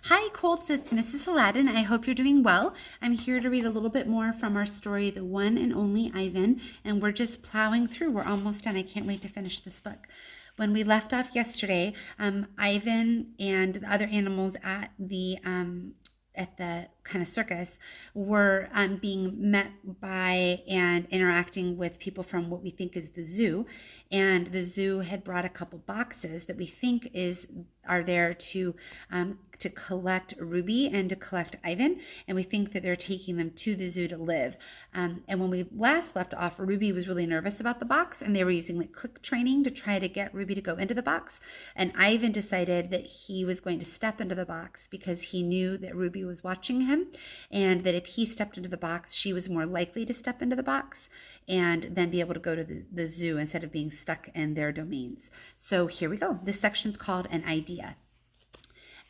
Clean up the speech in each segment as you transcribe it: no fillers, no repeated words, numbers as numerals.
Hi, Colts. It's Mrs. Hladun. I hope you're doing well. I'm here to read a little bit more from our story, The One and Only Ivan, and we're just plowing through. We're almost done. I can't wait to finish this book. When we left off yesterday, Ivan and the other animals at the kind of circus were being met by and interacting with people from what we think is the zoo. And the zoo had brought a couple boxes that we think are there to collect Ruby and to collect Ivan, and we think that they're taking them to the zoo to live. And when we last left off, Ruby was really nervous about the box, and they were using like click training to try to get Ruby to go into the box. And Ivan decided that he was going to step into the box because he knew that Ruby was watching him, and that if he stepped into the box, she was more likely to step into the box and then be able to go to the zoo instead of being stuck in their domains. So here we go. This section's called An Idea.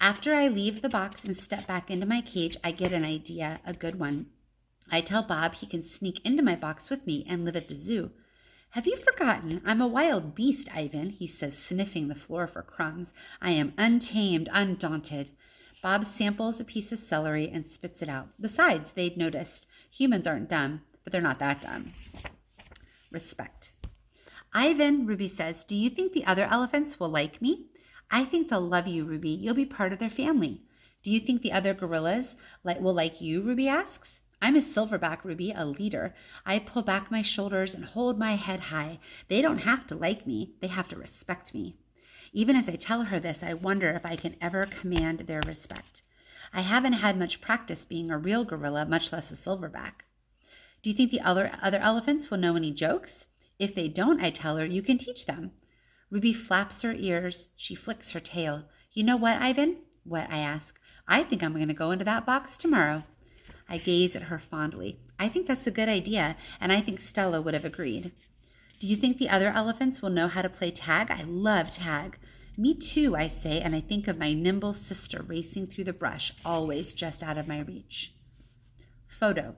After I leave the box and step back into my cage, I get an idea, a good one. I tell Bob he can sneak into my box with me and live at the zoo. Have you forgotten? I'm a wild beast, Ivan, he says, sniffing the floor for crumbs. I am untamed, undaunted. Bob samples a piece of celery and spits it out. Besides, they'd noticed. Humans aren't dumb, but they're not that dumb. Respect. Ivan, Ruby says, do you think the other elephants will like me? I think they'll love you, Ruby. You'll be part of their family. Do you think the other gorillas will like you, Ruby asks. I'm a silverback, Ruby, a leader. I pull back my shoulders and hold my head high. They don't have to like me. They have to respect me. Even as I tell her this, I wonder if I can ever command their respect. I haven't had much practice being a real gorilla, much less a silverback. Do you think the other elephants will know any jokes? If they don't, I tell her, you can teach them. Ruby flaps her ears. She flicks her tail. You know what, Ivan? What, I ask. I think I'm going to go into that box tomorrow. I gaze at her fondly. I think that's a good idea, and I think Stella would have agreed. Do you think the other elephants will know how to play tag? I love tag. Me too, I say, and I think of my nimble sister racing through the brush, always just out of my reach. Photo.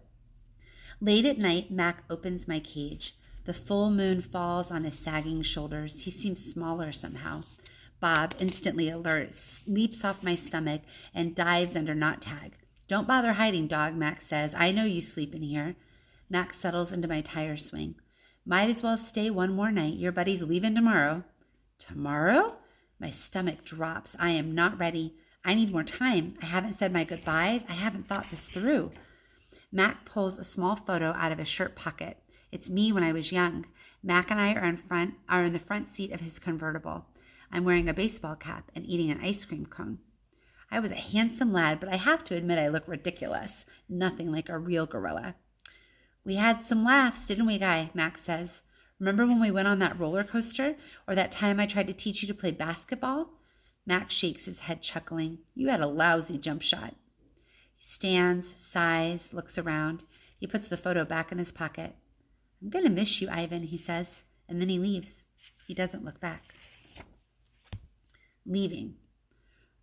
Late at night, Mac opens my cage. The full moon falls on his sagging shoulders. He seems smaller somehow. Bob, instantly alert, leaps off my stomach and dives under Not Tag. Don't bother hiding, dog, Mac says. I know you sleep in here. Mac settles into my tire swing. Might as well stay one more night. Your buddy's leaving tomorrow. Tomorrow? My stomach drops. I am not ready. I need more time. I haven't said my goodbyes. I haven't thought this through. Mac pulls a small photo out of his shirt pocket. It's me when I was young. Mac and I are in the front seat of his convertible. I'm wearing a baseball cap and eating an ice cream cone. I was a handsome lad, but I have to admit I look ridiculous. Nothing like a real gorilla. We had some laughs, didn't we, Guy? Mac says. Remember when we went on that roller coaster? Or that time I tried to teach you to play basketball? Mac shakes his head, chuckling. You had a lousy jump shot. He stands, sighs, looks around. He puts the photo back in his pocket. I'm going to miss you, Ivan, he says, and then he leaves. He doesn't look back. Leaving.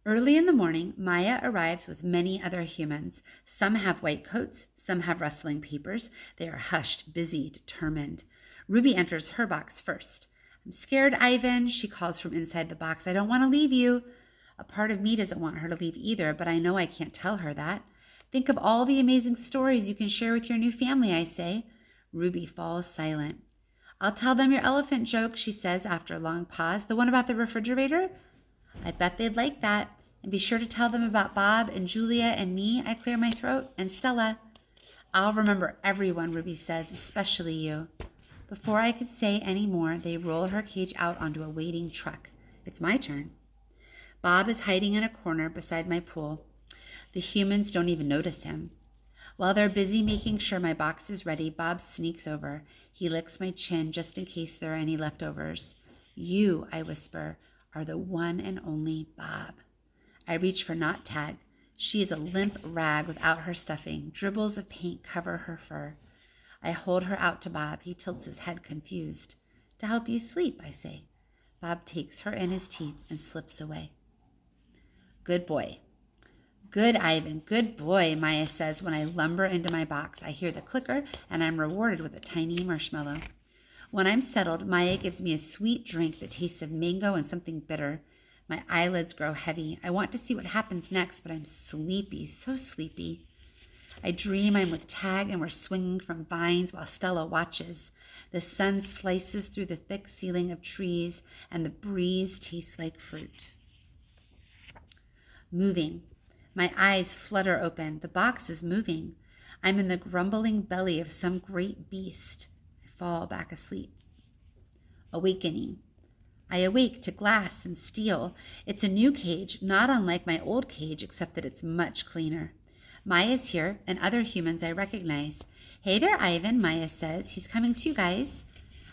Early in the morning, Maya arrives with many other humans. Some have white coats, some have rustling papers. They are hushed, busy, determined. Ruby enters her box first. I'm scared, Ivan, she calls from inside the box. I don't want to leave you. A part of me doesn't want her to leave either, but I know I can't tell her that. Think of all the amazing stories you can share with your new family, I say. Ruby falls silent. I'll tell them your elephant joke, she says after a long pause. The one about the refrigerator? I bet they'd like that. And be sure to tell them about Bob and Julia and me, I clear my throat, and Stella. I'll remember everyone, Ruby says, especially you. Before I could say any more, they roll her cage out onto a waiting truck. It's my turn. Bob is hiding in a corner beside my pool. The humans don't even notice him. While they're busy making sure my box is ready, Bob sneaks over. He licks my chin just in case there are any leftovers. You, I whisper, are the one and only Bob. I reach for Not Tag. She is a limp rag without her stuffing. Dribbles of paint cover her fur. I hold her out to Bob. He tilts his head confused. To help you sleep, I say. Bob takes her in his teeth and slips away. Good boy. Good, Ivan, good boy, Maya says when I lumber into my box. I hear the clicker, and I'm rewarded with a tiny marshmallow. When I'm settled, Maya gives me a sweet drink that tastes of mango and something bitter. My eyelids grow heavy. I want to see what happens next, but I'm sleepy, so sleepy. I dream I'm with Tag and we're swinging from vines while Stella watches. The sun slices through the thick ceiling of trees and the breeze tastes like fruit. Moving. My eyes flutter open. The box is moving. I'm in the grumbling belly of some great beast. I fall back asleep. Awakening. I awake to glass and steel. It's a new cage, not unlike my old cage, except that it's much cleaner. Maya's here, and other humans I recognize. Hey there, Ivan, Maya says. He's coming too, guys.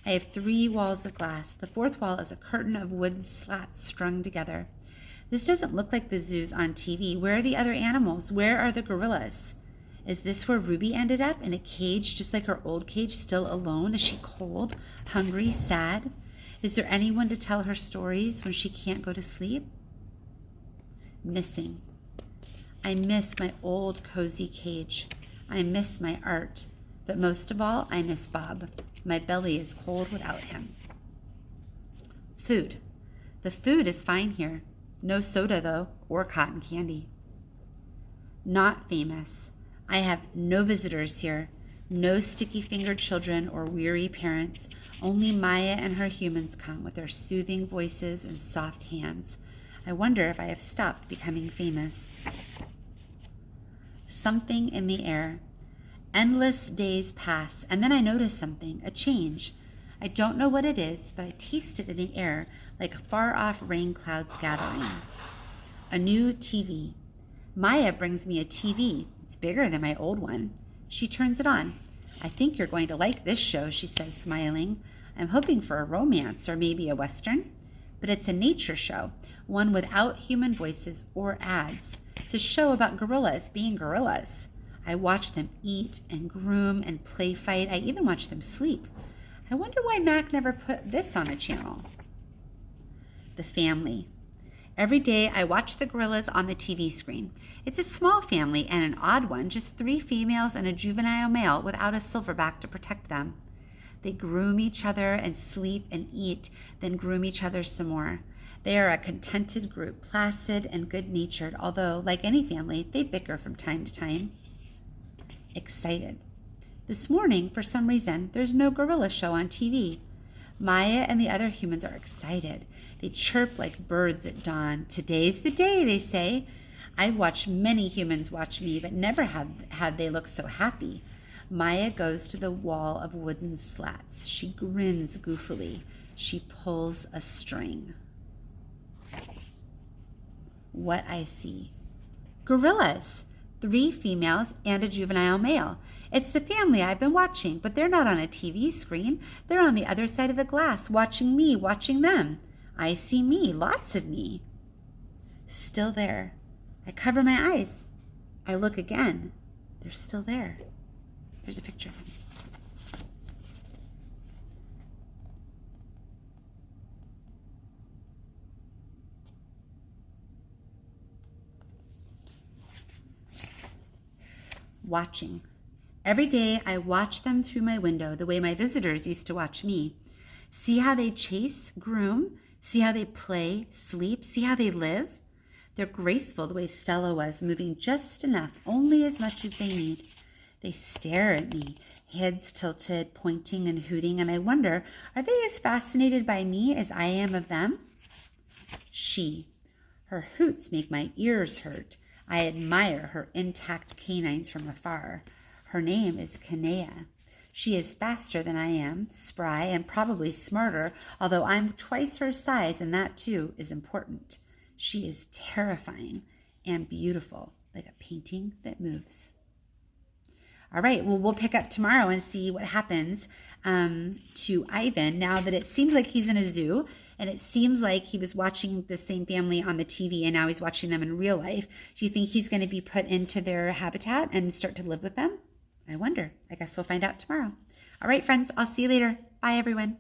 I have 3 walls of glass. The 4th wall is a curtain of wood slats strung together. This doesn't look like the zoos on TV. Where are the other animals? Where are the gorillas? Is this where Ruby ended up? In a cage just like her old cage, still alone? Is she cold, hungry, sad? Is there anyone to tell her stories when she can't go to sleep? Missing. I miss my old cozy cage. I miss my art. But most of all, I miss Bob. My belly is cold without him. Food. The food is fine here. No soda, though, or cotton candy. Not famous. I have no visitors here. No sticky-fingered children or weary parents. Only Maya and her humans come with their soothing voices and soft hands. I wonder if I have stopped becoming famous. Something in the air. Endless days pass, and then I notice something, a change. I don't know what it is, but I taste it in the air like far-off rain clouds gathering. A new TV. Maya brings me a TV. It's bigger than my old one. She turns it on. I think you're going to like this show, she says, smiling. I'm hoping for a romance or maybe a Western. But it's a nature show, one without human voices or ads. It's a show about gorillas being gorillas. I watch them eat and groom and play fight. I even watch them sleep. I wonder why Mac never put this on a channel. The family. Every day I watch the gorillas on the TV screen. It's a small family and an odd one, just 3 females and a juvenile male without a silverback to protect them. They groom each other and sleep and eat, then groom each other some more. They are a contented group, placid and good-natured, although, like any family, they bicker from time to time. Excited. This morning, for some reason, there's no gorilla show on TV. Maya and the other humans are excited. They chirp like birds at dawn. Today's the day, they say. I've watched many humans watch me, but never have they look so happy. Maya goes to the wall of wooden slats. She grins goofily. She pulls a string. What I see. Gorillas. 3 females and a juvenile male. It's the family I've been watching, but they're not on a TV screen. They're on the other side of the glass, watching me, watching them. I see me, lots of me. Still there. I cover my eyes. I look again. They're still there. There's a picture of me. Watching. Every day I watch them through my window the way my visitors used to watch me. See how they chase, groom, see how they play, sleep, see how they live. They're graceful the way Stella was, moving just enough, only as much as they need. They stare at me, heads tilted, pointing and hooting, and I wonder, are they as fascinated by me as I am of them? She. Her hoots make my ears hurt. I admire her intact canines from afar. Her name is Kanea. She is faster than I am, spry, and probably smarter, although I'm twice her size, and that too is important. She is terrifying and beautiful, like a painting that moves. All right, well, we'll pick up tomorrow and see what happens to Ivan now that it seems like he's in a zoo. And it seems like he was watching the same family on the TV and now he's watching them in real life. Do you think he's going to be put into their habitat and start to live with them? I wonder. I guess we'll find out tomorrow. All right, friends, I'll see you later. Bye, everyone.